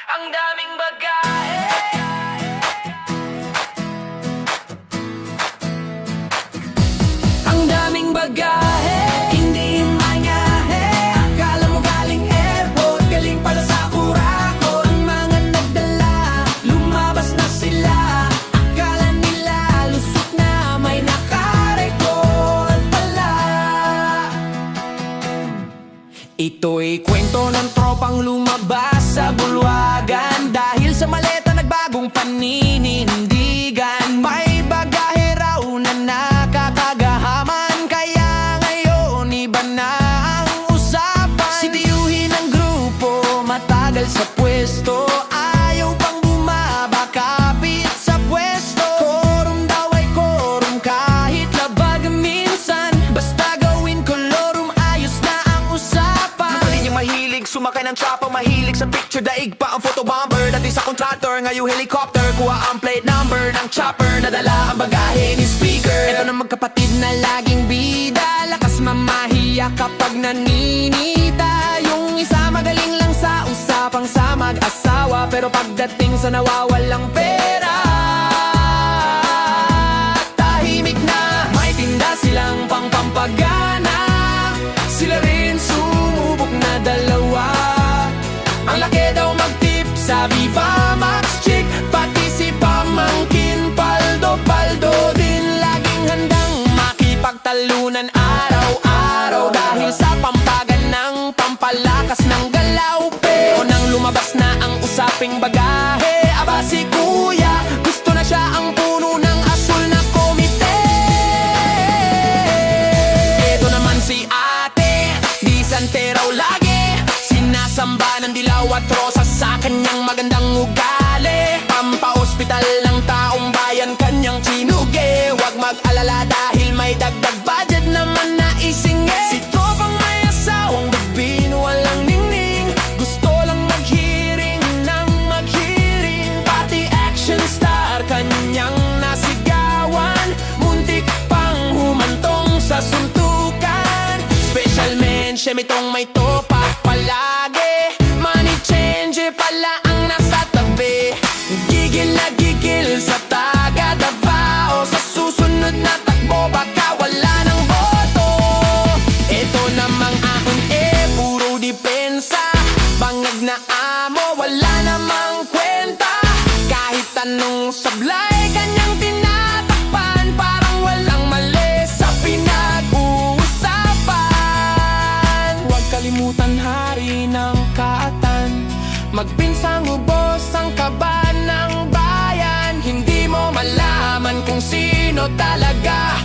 Ang daming bagahe. Ang daming bagahe, hindi manyahe. Akala mo galing airport, galing pala sa Curaçao. Ang mga nagdala, lumabas na sila. Akala nila, lusot na may nakarecord pala. Ito'y kwento ng tropang lumabas sa bulwagan. Dahil sa maleta nagbagong paninindigan. May bagahe raw na nakakagahaman. Kaya ngayon iba na ang usapan. Sitiyuhin ang grupo, matagal sa pwesto. Ayaw pang bumaba, kapit sa pwesto. Korum daw ay korum, kahit labag minsan. Basta gawin kolorum, ayos na ang usapan. Nabalin yung mahilig, sumakay ng chopper. Mahilig sa picture, daig pa ang photobomber. Dati sa contractor, ngayon helicopter. Kuha ang plate number ng chopper. Nadala ang bagahe ni speaker. Ito na magkapatid na laging bida. Lakas mamahiya kapag naninita. Yung isa magaling lang sa usapang sa mag-asawa. Pero pagdating sa nawawalang pera, tahimik na. May tinda silang pangpampagana. Sila rin sumubok na dalawa. Ang laki daw mag-tip sa Viva Max Chick. Pati si Pamangkin Paldo din laging handang makipagtalunan araw-araw. Dahil sa pampagan ng pampalakas ng galaw. Pero nang lumabas na ang usaping bagahe, aba si kuya, gusto na siya ang puno ng asul na komite. Ito naman si ate, di sante raw lagi. Sinasamba ng dilaw at rosas sa kanyang magandang ugali. Pampa-ospital ng taong bayan kanyang chinuge. Huwag mag-alala dahil may dagdag budget naman na isingi. Si tropang may asawang bibino, walang ningning. Gusto lang maghiring ng maghiring. Pati action star kanyang nasigawan. Muntik pang humantong sa suntukan. Special mention itong may topak palagi. Money change pala ang nasa tabi. Gigil na gigil sa taga Davao. Sa susunod na takbo baka wala ng boto. Ito namang ahon puro depensa. Bangag na amo, wala namang kwenta. Kahit anong sablay kanyang tinatakpan. Parang walang mali sa pinag-uusapan. Huwag kalimutan hari ng kaatan. Magpinsang ubos ang kaba ng bayan. Hindi mo malaman kung sino talaga